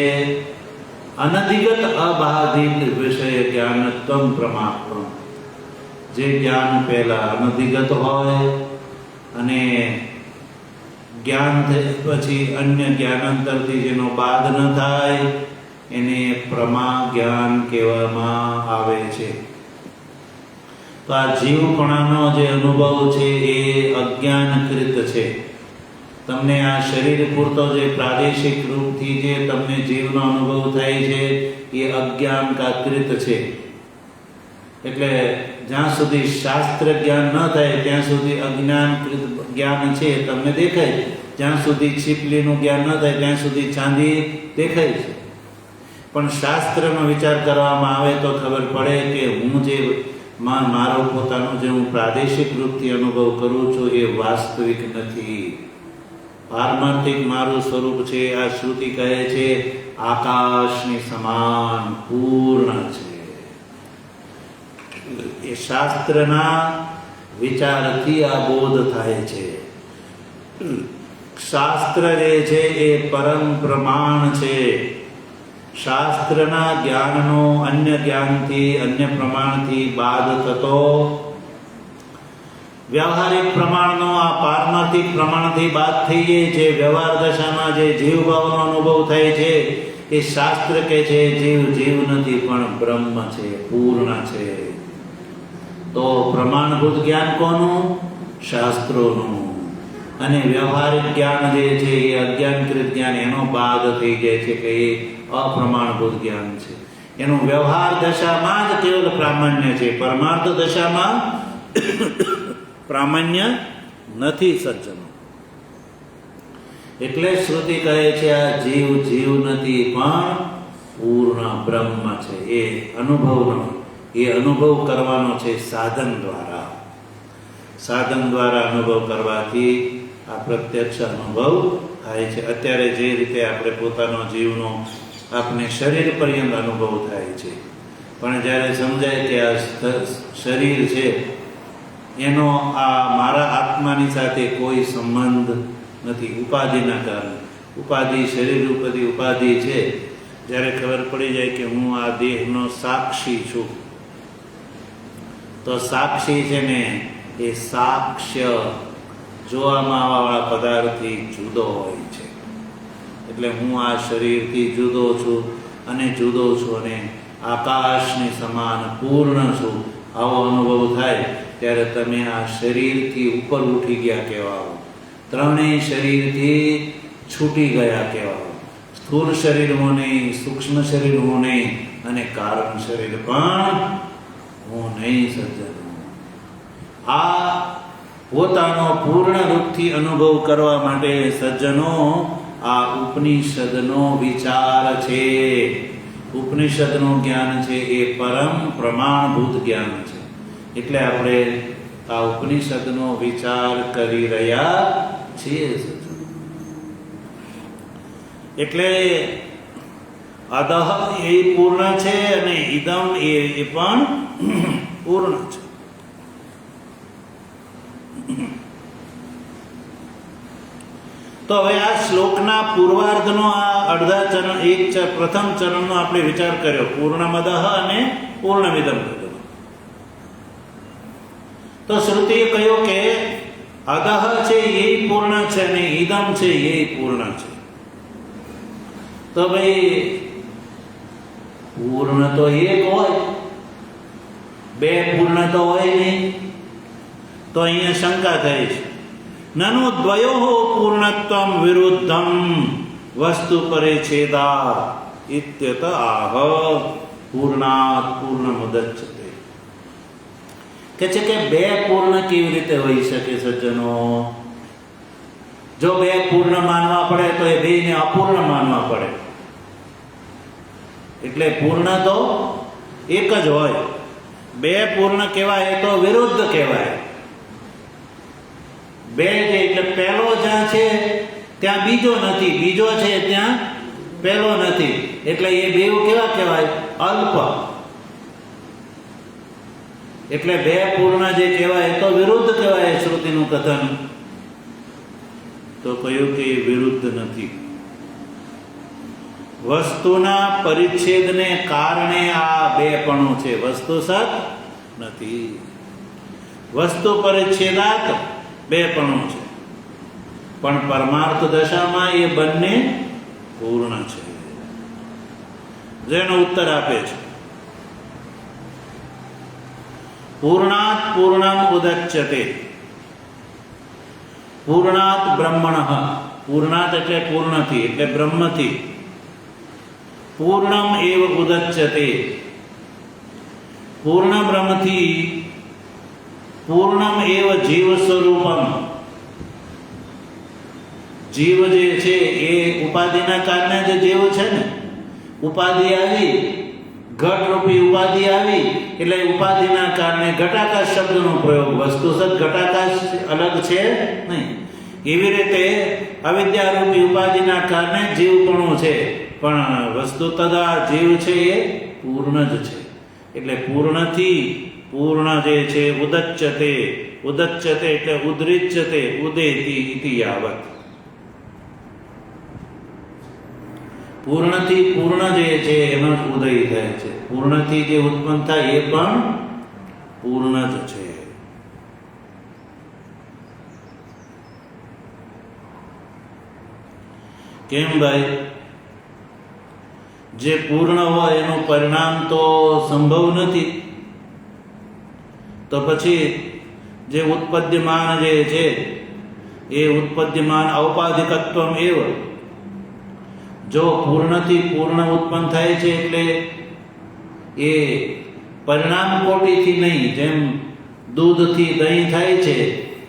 અનધિગત અબાધિત વિષય જ્ઞાનત્વમ પ્રમાત્મ. જે જ્ઞાન પહેલા અનધિગત હોય અને જ્ઞાન પછી અન્ય જ્ઞાનાંતરથી જેનો બાદ ન થાય એને પ્રમા જ્ઞાન કહેવામાં આવે છે. તો આ જીવપણાનો જે અનુભવ છે એ અજ્ઞાનકૃત છે. તમને આ શરીર પૂરતો જે પ્રાદેશિક રૂપથી જે તમને જીવનો અનુભવ થાય છે એ અજ્ઞાનકાકૃત છે. એટલે જ્યાં સુધી શાસ્ત્ર જ્ઞાન ન થાય ત્યાં સુધી અજ્ઞાનકૃત જ્ઞાન છે તમને દેખાય. જ્યાં સુધી છીપલીનું જ્ઞાન ન થાય ત્યાં સુધી ચાંદી દેખાય છે. પણ શાસ્ત્રનો વિચાર કરવામાં આવે તો ખબર પડે કે હું જે મારો પોતાનો જે હું પ્રાદેશિક રૂપથી અનુભવ કરું છું એ વાસ્તવિક નથી. પારમાર્થિક મારું સ્વરૂપ છે આ શ્રુતિ કહે છે આકાશની સમાન પૂર્ણ છે. એ શાસ્ત્રના વિચારથી આ બોધ થાય છે. શાસ્ત્ર જે છે એ પરમ પ્રમાણ છે. શાસ્ત્રના જ્ઞાનનો અન્ય જ્ઞાનથી અન્ય પ્રમાણથી બાદ થતો વ્યવહારિક પ્રમાણનો આ પારમાર્થિક પ્રમાણથી બાદ થઈ જાય છે. વ્યવહાર દશામાં જે જીવભાવનો અનુભવ થાય છે એ શાસ્ત્ર કે છે જીવ નથી પણ બ્રહ્મ છે, પૂર્ણ છે. તો પ્રમાણભૂત જ્ઞાન કોનું? શાસ્ત્રોનું. અને વ્યવહારિક જ્ઞાન જે છે એ અજ્ઞાનકૃત જ્ઞાન એનો બાદ થઈ જાય છે કે એ અપ્રમાણભૂત જ્ઞાન છે. એનું વ્યવહાર દશામાં જ કેવલ પ્રામાણ્ય છે, પરમાર્થ દશામાં પ્રામાણ્ય નથી સજ્જનો. એટલે શ્રુતિ કહે છે આ જીવ નથી પણ પૂર્ણ બ્રહ્મ છે. એ અનુભવ કરવાનો છે સાધન દ્વારા. સાધન દ્વારા અનુભવ કરવાથી આ પ્રત્યક્ષ અનુભવ થાય છે. અત્યારે જે રીતે આપણે પોતાનો જીવનો આપણે શરીર પર્યંત અનુભવ થાય છે, પણ જ્યારે સમજાય કે આ શરીર છે એનો આ મારા આત્માની સાથે કોઈ સંબંધ નથી, ઉપાધિના કારણે ઉપાધિ શરીર ઉપરથી ઉપાધિ છે. જ્યારે ખબર પડી જાય કે હું આ દેહનો સાક્ષી છું, તો સાક્ષી છે ને એ સાક્ષ્ય જોવામાં આવવાવાળા પદાર્થથી જુદો હોય છે. એટલે હું આ શરીરથી જુદો છું અને આકાશની સમાન પૂર્ણ છું. આવો અનુભવ થાય ત્યારે તમે આ શરીરથી ઉપર ઉઠી ગયા કહેવાઓ, ત્રણેય શરીરથી છૂટી ગયા કહેવાઓ. સ્થૂળ શરીર હું નહીં, સૂક્ષ્મ શરીર હું નહીં અને કારણ શરીર પણ હું નહીં સજ્જનો. આ પોતાનો પૂર્ણ રૂપથી અનુભવ કરવા માટે સજ્જનો આ ઉપનિષદનો વિચાર છે. ઉપનિષદનું જ્ઞાન છે એ પરમ પ્રમાણભૂત જ્ઞાન છે. એટલે આપણે આ ઉપનિષદનો વિચાર કરી રહ્યા છીએ. એટલે અદહ એ પૂર્ણ છે અને ઇદમ એ પણ પૂર્ણ છે. તો હવે આ શ્લોકના પૂર્વાર્ધનો આ અડધા ચરણ પ્રથમ ચરણનો આપણે વિચાર કર્યો, પૂર્ણમદઃ અને પૂર્ણમિદમ. તો શ્રુતિએ કહ્યું કે અદહ છે એ પૂર્ણ છે અને ઇદમ છે એ પૂર્ણ છે. તો ભાઈ પૂર્ણ તો એક હોય, બે પૂર્ણ તો હોય નહીં. તો અહીંયા શંકા થઈ છે. નનુ દ્વયોઃ પૂર્ણત્વમ વિરુદ્ધમ વસ્તુ પરિચ્છેદા ઇત્યત આહ પૂર્ણાત પૂર્ણમુદચ્યતે. કે છે કે બે પૂર્ણ કેવી રીતે હોઈ શકે સજ્જનો? જો બે પૂર્ણ માનવા પડે તો એ બેને અપૂર્ણ માનવા પડે. એટલે પૂર્ણ તો એક જ હોય. બે પૂર્ણ કહેવાય તો વિરુદ્ધ કહેવાય. બે છે એટલે પહેલો જ્યાં છે ત્યાં બીજો નથી, બીજો છે ત્યાં પહેલો નથી. એટલે એ બેવ કેવા કહેવાય? અલ્પ. એટલે બે પૂર્ણ જે કહેવાય તો વિરુદ્ધ કહેવાય શ્રુતિનું કથન. તો કહ્યું કે એ વિરુદ્ધ નથી. વસ્તુના પરિચ્છેદને કારણે આ બેપણું છે, વસ્તુ સત નથી. વસ્તુ પરિચ્છેદાત બેપણું છે. પણ પરમાર્થ દશામાં એ બંને પૂર્ણ છે. જેનો ઉત્તર આપે છે પૂર્ણાત પૂર્ણમ ઉદચ્યતે. પૂર્ણાત બ્રહ્મણઃ, પૂર્ણાત એટલે પૂર્ણથી એટલે બ્રહ્મથી. પૂર્ણમ એવ ઉદચ્યતે, પૂર્ણ બ્રહ્મથી. પૂર્ણમ એવ જીવ સ્વરૂપમ, જીવ જે છે એ ઉપાધિના કારણે જે જીવ છે ને, ઉપાધિ આવી, ઘટ રૂપી ઉપાધિ આવી એટલે ઉપાધિના કારણે ઘટાકાશ શબ્દનો પ્રયોગ, વસ્તુસત ઘટાકાશ અલગ છે નહીં. એવી રીતે અવિદ્યારૂપી ઉપાધિના કારણે જીવપણું છે, પણ વસ્તુતઃ જીવ છે એ પૂર્ણ જ છે. એટલે પૂર્ણથી પૂર્ણ જે છે ઉદચ્યતે, ઉદચ્યતે એટલે ઉદ્રિચ્યતે, ઉદેતિ ઇતિ યાવત. પૂર્ણથી પૂર્ણ જે છે એનો ઉદય થાય છે. પૂર્ણથી જે ઉત્પન્ન થાય એ પણ પૂર્ણ જ છે. કેમ ભાઈ? જે પૂર્ણ હોય એનું પરિણામ તો સંભવ નથી, તો પછી જે ઉત્પદ્યમાન જે છે એ ઉત્પદ્યમાન ઔપાધિકત્વમ એવ. જો પૂર્ણથી પૂર્ણ ઉત્પન્ન થાય છે એટલે એ પરિણામ કોટીથી નહીં, જેમ દૂધથી દહીં થાય છે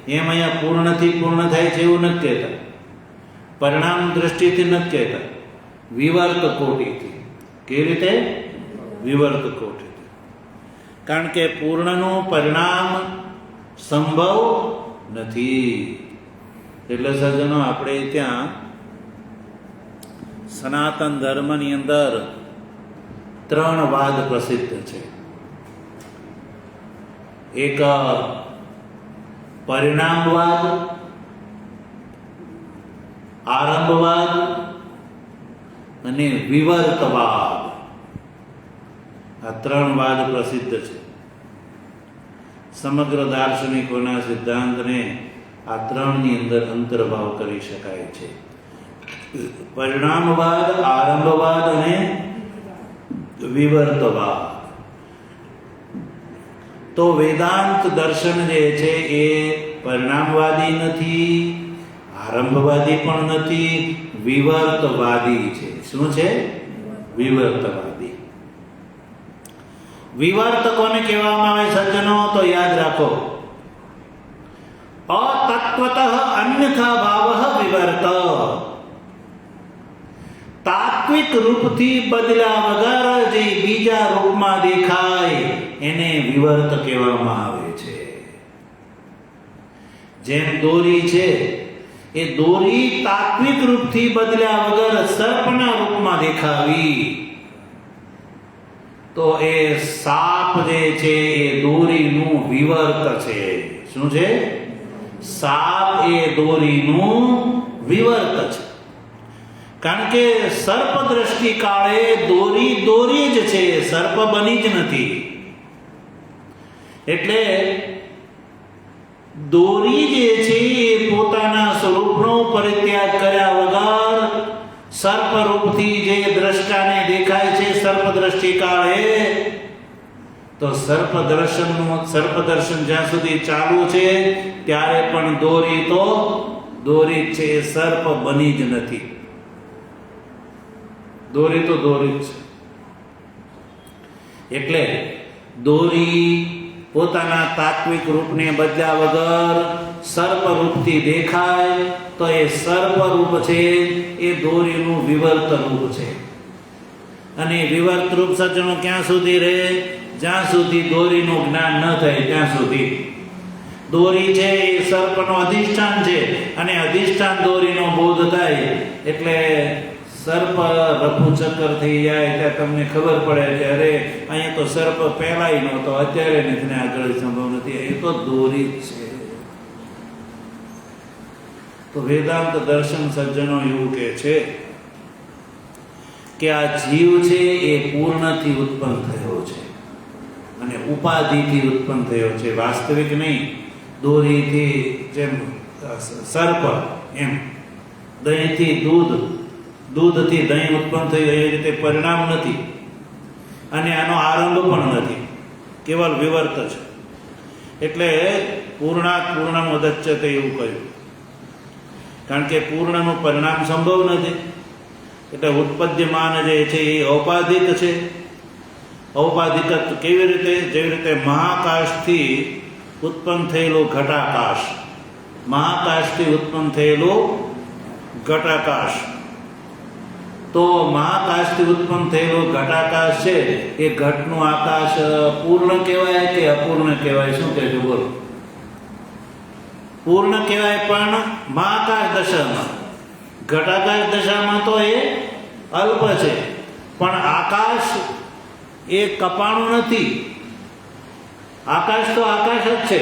એમ અહીંયા પૂર્ણથી પૂર્ણ થાય છે એવું નથી કહેતા. પરિણામ દ્રષ્ટિથી નથી કહેતા, વિવર્ત કોટીથી. કેવી રીતે? વિવર્ત કોટીથી. કારણ કે પૂર્ણનું પરિણામ સંભવ નથી. એટલે સજ્જનો, આપણે ત્યાં સનાતન ધર્મની અંદર 3 વાદ પ્રસિદ્ધ છે. એક પરિણામવાદ, આરંભવાદ અને વિવર્તવાદ. આ 3 વાદ પ્રસિદ્ધ છે. સમગ્ર દાર્શનિકોના સિદ્ધાંતને આ 3ની અંદર અંતર્ભાવ કરી શકાય છે. પરિણામવાદ, આરંભવાદ અને વિવર્તવાદ. તો વેદાંત દર્શન જે છે એ પરિણામવાદી નથી, આરંભવાદી પણ નથી, વિવર્તવાદી છે. શું છે? વિવર્તવાદી. વિવર્ત કોને કહેવામાં આવે સજ્જનો? તો યાદ રાખો, અતત્વતઃ અન્યથા ભાવઃ વિવર્ત. તાત્વિક રૂપથી બદલ્યા વગર જે બીજા રૂપમાં દેખાય એને વિવર્ત કહેવામાં આવે છે. જેમ દોરી છે, એ દોરી તાત્વિક રૂપથી બદલ્યા વગર સર્પના રૂપમાં દેખાવી, તો એ સાપ જે છે એ દોરીનું વિવર્ત છે. શું છે? સાપ એ દોરીનું વિવર્ત છે. કારણ કે સર્પ દ્રષ્ટિ કાળે દોરી દોરી જ છે, સર્પ બની જ નથી. એટલે દોરી જે છે એ પોતાના સ્વરૂપનો પરિત્યાગ કર્યા વગર સર્પ રૂપથી જે દ્રષ્ટાને દેખાય છે સર્પ દ્રષ્ટિ કાળે, તો સર્પ દર્શન જ્યાં સુધી ચાલુ છે ત્યારે પણ દોરી તો દોરી જ છે, એ સર્પ બની જ નથી. દોરી તો દોરી જ છે. એટલે દોરી પોતાના તાત્વિક રૂપને બદલ્યા વગર સર્પ રૂપથી દેખાય તો એ સર્પ રૂપ છે, એ દોરીનું વિવર્ત રૂપ છે. અને વિવર્ત રૂપ સજ્જનો ક્યાં સુધી રહે? જ્યાં સુધી દોરીનું જ્ઞાન ન થાય ત્યાં સુધી. દોરી છે એ સર્પનો અધિષ્ઠાન છે, અને અધિષ્ઠાન દોરીનો બોધ થાય એટલે સર્પ રફુ ચક્કર થઈ જાય એટલે તમને ખબર પડે કે અરે અહીંયા તો સર્પ પહેલાય નહોતો, અત્યારે નથી, આગળ સંભવ નથી. એ તો દોરી જ છે. તો વેદાંત દર્શન સજ્જનો એવું કહે છે કે આ જીવ છે એ પૂર્ણથી ઉત્પન્ન થયો છે અને ઉપાધિથી ઉત્પન્ન થયો છે, વાસ્તવિક નહીં. દોરીથી જેમ સર્પ એમ દહીંથી દૂધથી દહીં ઉત્પન્ન થયું એ રીતે પરિણામ નથી અને આનો આરંભ પણ નથી, કેવલ વિવર્ત છે. એટલે પૂર્ણાત પૂર્ણમ ઉદચ્યતે એવું કહ્યું, કારણ કે પૂર્ણનું પરિણામ સંભવ નથી. એટલે ઉત્પદ્યમાન જે છે એ ઔપાધિક છે. ઔપાધિક કેવી રીતે? જેવી રીતે મહાકાશથી ઉત્પન્ન થયેલો ઘટાકાશ, મહાકાશથી ઉત્પન્ન થયેલો ઘટાકાશ, તો મહાકાશથી ઉત્પન્ન થયેલો ઘટાકાશ છે એ ઘટનું આકાશ પૂર્ણ કહેવાય કે અપૂર્ણ કહેવાય? શું કહેજો બોલો? પૂર્ણ કહેવાય, પણ મહાકાશ દશામાં. ઘટાકાશ દશામાં તો એ અલ્પ છે, પણ આકાશ એ કપાણું નથી. આકાશ તો આકાશ જ છે.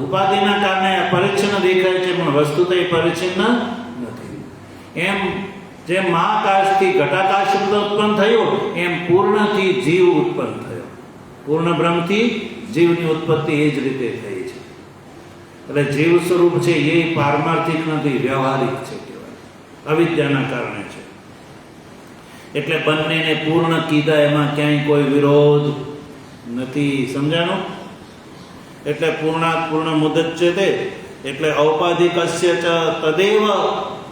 ઉપાધિના કારણે પરિચ્છિન્ન દેખાય છે, પણ વસ્તુ તો એ પરિચ્છિન્ન નથી. એમ જેમ મહાકાશથી ઘટાકાશ ઉત્પન્ન થયો, એમ પૂર્ણથી જીવ ઉત્પન્ન થયો. પૂર્ણ બ્રહ્મથી જીવની ઉત્પત્તિ એ જ રીતે થઈ છે. એટલે જીવ સ્વરૂપ છે એ પારમાર્થિક નથી, વ્યવહારિક છે કહેવાય, અવિદ્યાના કારણે છે. એટલે બંનેને પૂર્ણ કીધા, એમાં ક્યાંય કોઈ વિરોધ નથી. સમજાણું? એટલે પૂર્ણાત પૂર્ણ મુદચ્યતે એટલે ઔપાધિકસ્ય ચ તદેવ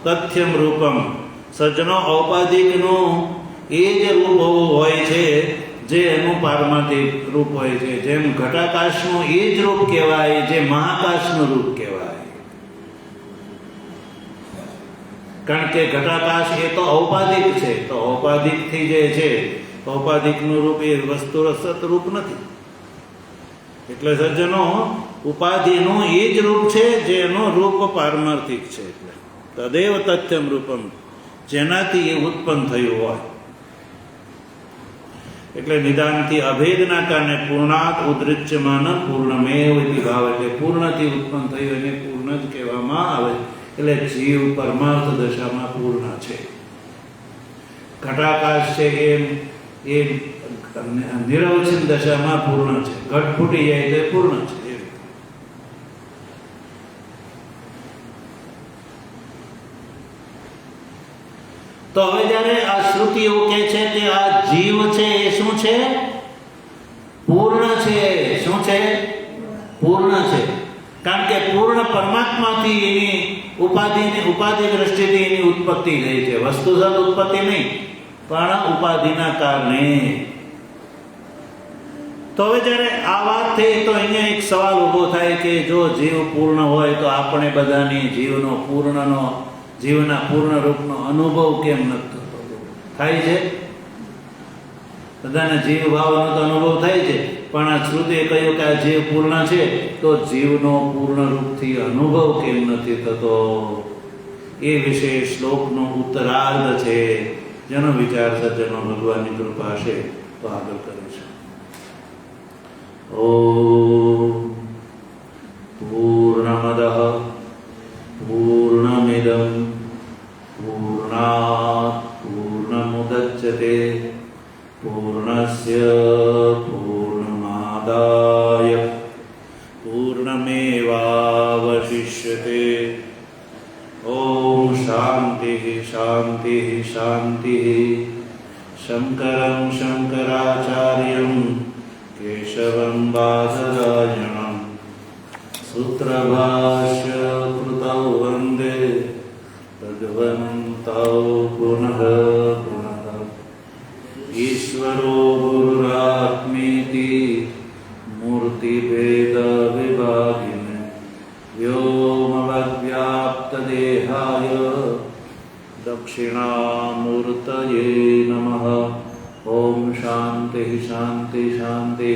તથ્યમ રૂપમ. સજ્જનો ઔપાધિકનું એ જ રૂપ હોય છે જે એનું પારમાર્થિક રૂપ હોય છે. જેમ ઘટાકાશનું એ જ રૂપ કહેવાય જે મહાકાશનું રૂપ કહેવાય. કારણ કે ઘટાકાશ એ તો ઔપાધિક છે, તો ઔપાધિકથી જે છે ઔપાધિકનું રૂપ એ વસ્તુ સત રૂપ નથી. એટલે સજ્જનો ઉપાધિનું એ જ રૂપ છે જેનું રૂપ પારમાર્થિક છે. એટલે તદેવ તથ્યમ રૂપમ, જેનાથી એ ઉત્પન્ન થયું હોય. એટલે નિદાનથી અભેદના કારણે પૂર્ણાત ઉદ્રિચ્યમાન પૂર્ણમેવ ઇતિ ભાવ. એટલે પૂર્ણથી ઉત્પન્ન થયું એને પૂર્ણ જ કહેવામાં આવે. એટલે જીવ પરમાર્થ દશામાં પૂર્ણ છે. ઘટાકાશ છે એ નિરવચ્છિન્ન દશામાં પૂર્ણ છે. ઘટ ફૂટી જાય એટલે પૂર્ણ છે. તો હવે જ્યારે આ શ્રુતિ એવું કહે છે કે આ જીવ છે એ શું છે? પૂર્ણ છે. શું છે? પૂર્ણ છે. કારણ કે પૂર્ણ પરમાત્માથી એની ઉપાધિ દ્રષ્ટિથી એની ઉત્પત્તિ થઈ છે. વસ્તુસત ઉત્પત્તિ નહીં, પણ ઉપાધિના કારણે. તો હવે જ્યારે આ વાત થઈ તો અહીંયા એક સવાલ ઉભો થાય કે જો જીવ પૂર્ણ હોય તો આપણે બધાની જીવના પૂર્ણ રૂપનો અનુભવ કેમ નથી થતો? થાય છે, બધાને જીવ ભાવનો તો અનુભવ થાય છે, પણ આ શ્રુતિએ કહ્યું કે આ જીવ પૂર્ણ છે, તો જીવનો પૂર્ણ રૂપથી અનુભવ કેમ નથી થતો? એ વિશે શ્લોકનો ઉત્તરાર્ધ છે, જેનો વિચાર સજ્જનો ભગવાનની કૃપા છે તો આગળ કરીશું. ઓમ પૂર્ણમદઃ પૂર્ણમિદં પૂર્ણાત પૂર્ણમુદચ્યતે પૂર્ણસ્ય પૂર્ણમાદાય પૂર્ણમેવાવશિષ્યતે. ઓમ શાંતિ શાંતિ શાંતિ. શંકરં શંકરાચાર્યં કેશવં બાદરાયણં સૂત્રભાષ્ય કૃતૌ વંદે ભગવन्तૌ પુનઃ પુનઃ. ઈશ્વરો ગુરુરાત્મેતિ મૂર્તિભેદ વિભાગિને વ્યોમવદ્વ્યાપ્તદેહાય દક્ષિણામૂર્તયે નમઃ. ઓમ શાંતિ શાંતિ શાંતિ.